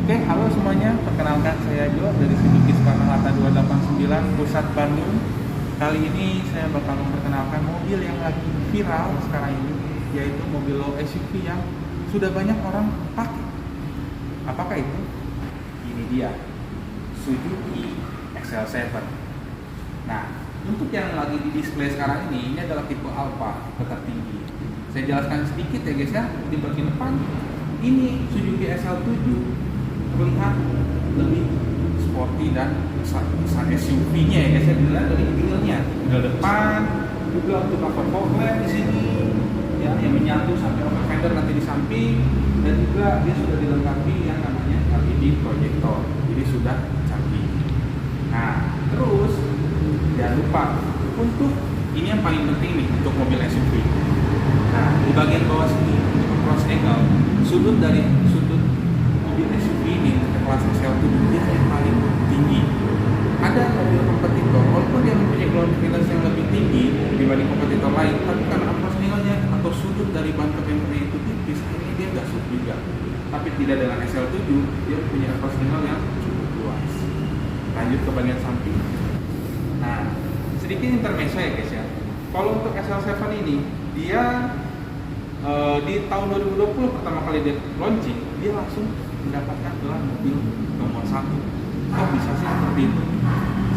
Oke, halo semuanya. Perkenalkan saya Jo dari Suzuki Soekarno-Hatta 289 Pusat Bandung. Kali ini saya bakal memperkenalkan mobil yang lagi viral sekarang ini, yaitu mobil low SUV yang sudah banyak orang pakai. Apakah itu? Ini dia, Suzuki XL7. Nah, untuk yang lagi di display sekarang ini adalah tipe Alpha, tipe tertinggi. Saya jelaskan sedikit ya guys ya, di bagian depan ini Suzuki XL7 terlihat lebih sporty dan besar SUV-nya ya guys ya, dilihat dari grillnya, grill depan juga untuk cover fog lamp di sini ya, yang menyatu sampai over fender nanti di samping, dan juga dia sudah dilengkapi yang namanya LED projector, jadi sudah canggih. Nah, terus jangan lupa untuk ini yang paling penting nih untuk mobil SUV. Nah, di bagian bawah sini untuk cross angle, sudut mobil SUV ini kelas XL7 dia yang paling tinggi. Ada mobil kompetitor walaupun dia mempunyai ground clearance yang lebih tinggi dibanding kompetitor lain, tapi karena cross angle-nya atau sudut dari ban bempernya itu tipis, ini dia nggak sud juga. Tapi tidak dengan XL7, dia punya cross angle yang cukup luas. Lanjut ke bagian samping. Nah, sedikit intermezzo ya guys ya. Kalau untuk XL7 ini, dia di tahun 2020 pertama kali dia launching, dia langsung mendapatkan gelar mobil nomor 1. Kok bisa sih seperti itu?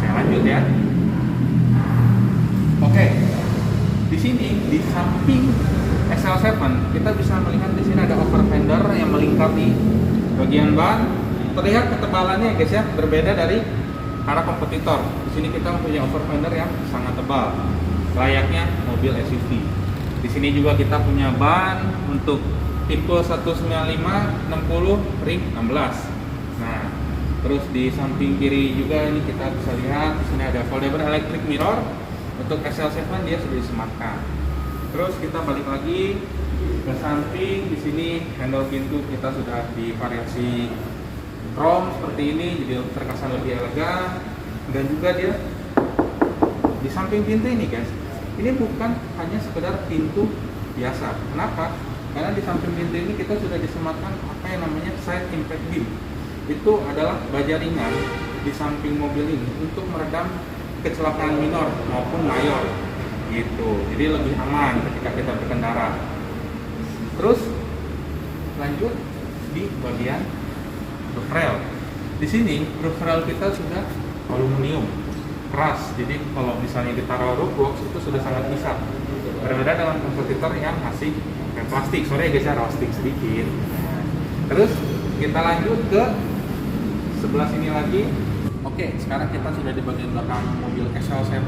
Saya lanjut ya. Oke, di sini di samping XL7 kita bisa melihat di sini ada over fender yang melingkapi bagian ban. Terlihat ketebalannya guys ya, berbeda dari para kompetitor. Di sini kita mempunyai over fender yang sangat tebal, layaknya mobil SUV. Di sini juga kita punya ban untuk tipe 195/60 ring 16. Nah, terus di samping kiri juga ini kita bisa lihat di sini ada foldable electric mirror. Untuk XL7 dia sudah disematkan. Terus kita balik lagi ke samping, di sini handle pintu kita sudah divariasi chrome seperti ini, jadi terkesan lebih elegan. Dan juga dia di samping pintu ini guys, ini bukan hanya sekedar pintu biasa. Kenapa? Karena di samping pintu ini kita sudah disematkan apa yang namanya side impact beam. Itu adalah baja ringan di samping mobil ini untuk meredam kecelakaan minor maupun mayor gitu. Jadi lebih aman ketika kita berkendara. Terus lanjut di bagian roof rail. Di sini roof rail kita sudah aluminium keras, jadi kalau misalnya ditaruh roof box itu sudah sangat bisa. Berbeda dengan kompetitor yang masih pakai plastik. Sorry guys ya, roasting sedikit. Terus kita lanjut ke sebelah sini lagi. Oke, sekarang kita sudah di bagian belakang mobil XL7.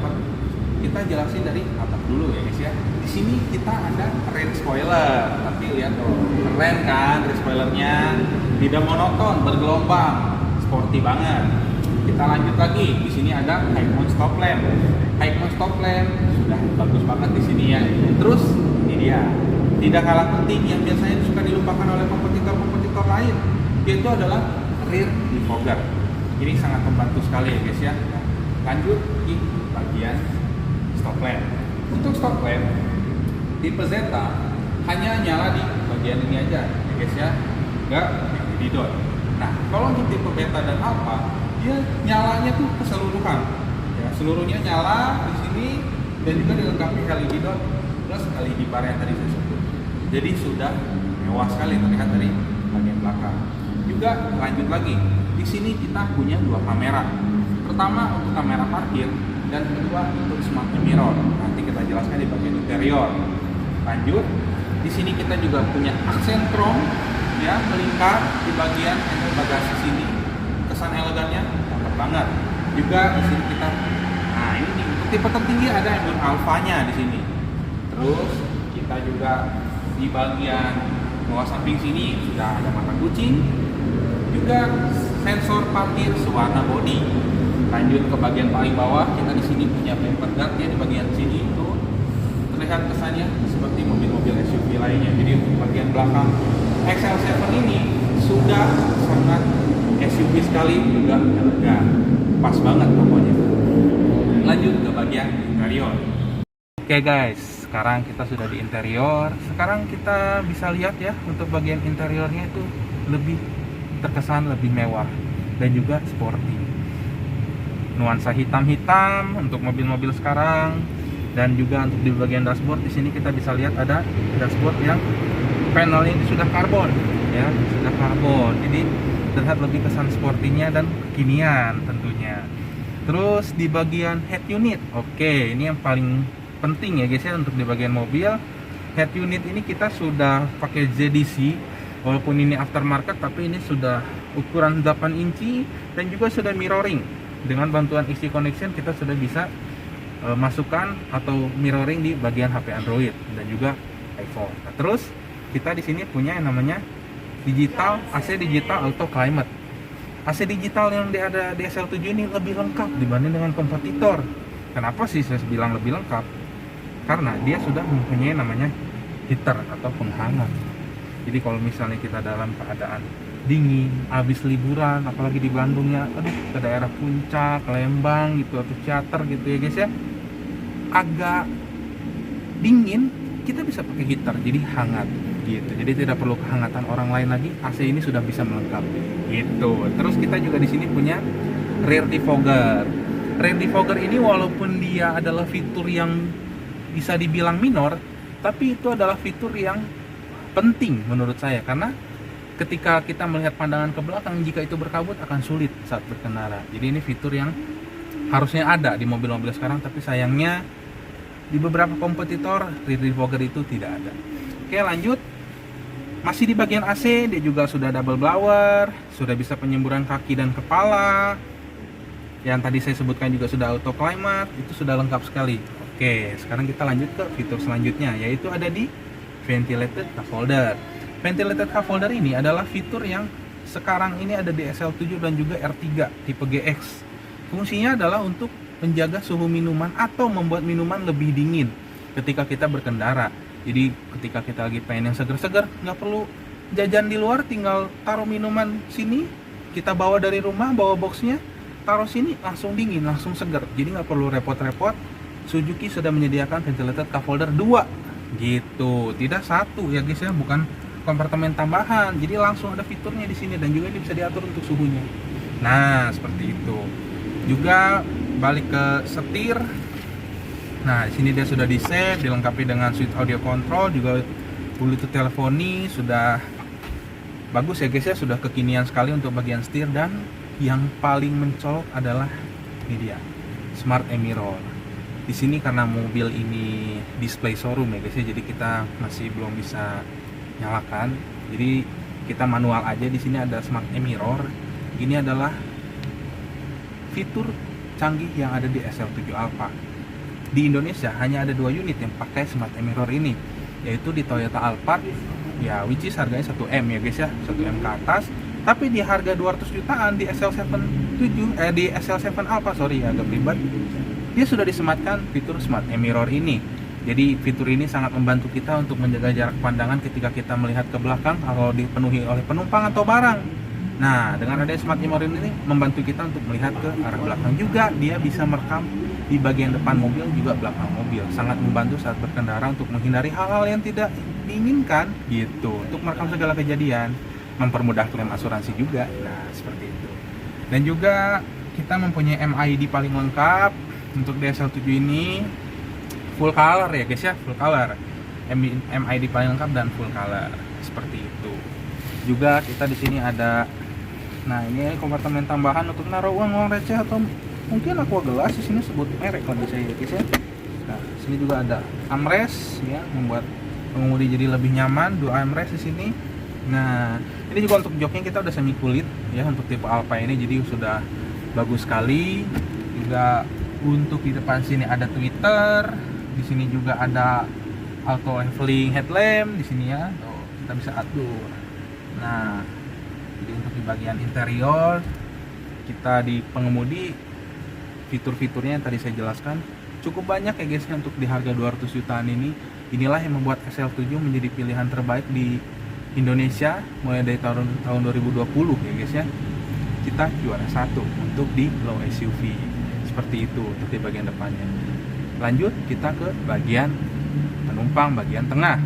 Kita jelasin dari atap dulu ya guys ya. Di sini kita ada rear spoiler. Tapi lihat tuh, keren kan rear spoilernya. Tidak monoton, bergelombang, sporty banget. Kita lanjut lagi, di sini ada high mount stop lamp. High mount stop lamp sudah bagus banget di sini ya. Terus ini dia, tidak kalah penting yang biasanya suka dilupakan oleh kompetitor lain, yaitu adalah rear defogger. Ini sangat membantu sekali ya guys ya. Nah, lanjut di bagian stop lamp. Untuk stop lamp tipe Zeta hanya nyala di bagian ini aja ya guys ya, nggak LED dot. Nah, kalau untuk tipe Beta dan Alpha, dia nyalanya tuh keseluruhan ya, seluruhnya nyala di sini, dan juga dilengkapi LED dot plus LED bar yang tadi saya sebut. Jadi sudah mewah sekali terlihat dari bagian belakang. Juga lanjut lagi, di sini kita punya dua kamera. Pertama untuk kamera parkir, dan kedua untuk smart mirror. Nanti kita jelaskan di bagian interior. Lanjut, di sini kita juga punya aksen chrome ya, melingkar di bagian handle bagasi sini. Kesan elegannya mantap banget. Juga di sini kita, nah ini nih, untuk tipe tertinggi ada emblem Alphanya di sini. Terus kita juga di bagian bawah samping sini sudah ada mata kucing, juga sensor parkir sewarna bodi. Lanjut ke bagian paling bawah, kita di sini punya bumper guard ya, di bagian sini itu terlihat kesannya seperti mobil-mobil SUV lainnya. Jadi untuk bagian belakang XL7 ini sudah sangat SUV sekali, juga elegan, pas banget pokoknya. Lanjut ke bagian interior. Oke guys, sekarang kita sudah di interior. Sekarang kita bisa lihat ya, untuk bagian interiornya itu lebih terkesan lebih mewah dan juga sporty. Nuansa hitam-hitam untuk mobil-mobil sekarang, dan juga untuk di bagian dashboard di sini kita bisa lihat ada dashboard yang panel ini sudah karbon ya, sudah karbon. Jadi terlihat lebih kesan sportinya dan kekinian tentunya. Terus di bagian head unit, oke, ini yang paling penting ya guys ya untuk di bagian mobil. Head unit ini kita sudah pakai ZDC, walaupun ini aftermarket tapi ini sudah ukuran 8 inci dan juga sudah mirroring. Dengan bantuan XC Connection kita sudah bisa masukkan atau mirroring di bagian HP Android dan juga iPhone. Nah, terus kita di sini punya yang namanya digital AC digital auto climate. AC digital yang ada di SL7 ini lebih lengkap dibanding dengan kompetitor. Kenapa sih saya bilang lebih lengkap? Karena dia sudah mempunyai namanya heater atau penghangat. Jadi kalau misalnya kita dalam keadaan dingin, habis liburan, apalagi di Bandung ya, ke daerah Puncak, Lembang gitu atau Ciater gitu ya guys ya, agak dingin, kita bisa pakai heater jadi hangat gitu. Jadi tidak perlu kehangatan orang lain lagi, AC ini sudah bisa melengkapi gitu. Terus kita juga di sini punya rear defogger. Rear defogger ini walaupun dia adalah fitur yang bisa dibilang minor, tapi itu adalah fitur yang penting menurut saya, karena ketika kita melihat pandangan ke belakang, jika itu berkabut akan sulit saat berkendara. Jadi ini fitur yang harusnya ada di mobil-mobil sekarang, tapi sayangnya di beberapa kompetitor rear defogger itu tidak ada. Oke, lanjut. Masih di bagian AC, dia juga sudah double blower, sudah bisa penyemburan kaki dan kepala. Yang tadi saya sebutkan juga sudah auto climate, itu sudah lengkap sekali. Oke, sekarang kita lanjut ke fitur selanjutnya, yaitu ada di ventilated cup holder. Ventilated cup holder ini adalah fitur yang sekarang ini ada di SL7 dan juga R3 tipe GX. Fungsinya adalah untuk menjaga suhu minuman atau membuat minuman lebih dingin ketika kita berkendara. Jadi ketika kita lagi pengen yang seger-seger, nggak perlu jajan di luar, tinggal taruh minuman sini, kita bawa dari rumah, bawa boxnya, taruh sini, langsung dingin, langsung seger. Jadi nggak perlu repot-repot. Suzuki sudah menyediakan ventilated cup holder 2 gitu, tidak 1 ya guys ya, bukan kompartemen tambahan. Jadi langsung ada fiturnya di sini dan juga ini bisa diatur untuk suhunya. Nah, seperti itu. Juga balik ke setir. Nah, di sini dia sudah di-set, dilengkapi dengan switch audio control, juga Bluetooth teleponi, sudah bagus ya guys ya, sudah kekinian sekali untuk bagian setir. Dan yang paling mencolok adalah ini dia, Smart Mirror. Di sini karena mobil ini display showroom ya guys ya, jadi kita masih belum bisa nyalakan. Jadi kita manual aja. Di sini ada Smart Mirror. Ini adalah fitur canggih yang ada di SL7 Alphard. Di Indonesia hanya ada 2 unit yang pakai Smart Mirror ini, yaitu di Toyota Alphard ya, which is harganya 1M ya guys ya, 1M ke atas. Tapi di harga 200 jutaan di SL7 Alphard, sorry agak ribet, dia sudah disematkan fitur Smart Mirror ini. Jadi fitur ini sangat membantu kita untuk menjaga jarak pandangan ketika kita melihat ke belakang kalau dipenuhi oleh penumpang atau barang. Nah, dengan adanya Smart Mirror ini membantu kita untuk melihat ke arah belakang. Juga dia bisa merekam di bagian depan mobil juga belakang mobil. Sangat membantu saat berkendara untuk menghindari hal-hal yang tidak diinginkan gitu. Untuk merekam segala kejadian, mempermudah klaim asuransi juga. Nah, seperti itu. Dan juga kita mempunyai MID paling lengkap untuk DSL7 ini. Full color ya guys ya, full color. MID paling lengkap dan full color. Seperti itu. Juga kita di sini ada, nah ini kompartemen tambahan untuk naruh uang receh atau mungkin aqua gelas. Di sini sebut merek kalau bisa ya guys ya. Nah, sini juga ada armrest ya, membuat pengemudi jadi lebih nyaman. 2 armrest di sini. Nah, ini juga untuk joknya kita udah semi kulit ya untuk tipe Alfa ini, jadi sudah bagus sekali. Juga untuk di depan sini ada tweeter. Di sini juga ada auto leveling headlamp di sini ya. Tuh, kita bisa atur. Nah, jadi untuk di bagian interior kita di pengemudi, fitur-fiturnya yang tadi saya jelaskan cukup banyak ya guys, untuk di harga 200 jutaan ini. Inilah yang membuat SL7 menjadi pilihan terbaik di Indonesia mulai dari tahun 2020 ya guys ya. Kita juara 1 untuk di low SUV. Seperti itu untuk di bagian depannya. Lanjut kita ke bagian penumpang bagian tengah.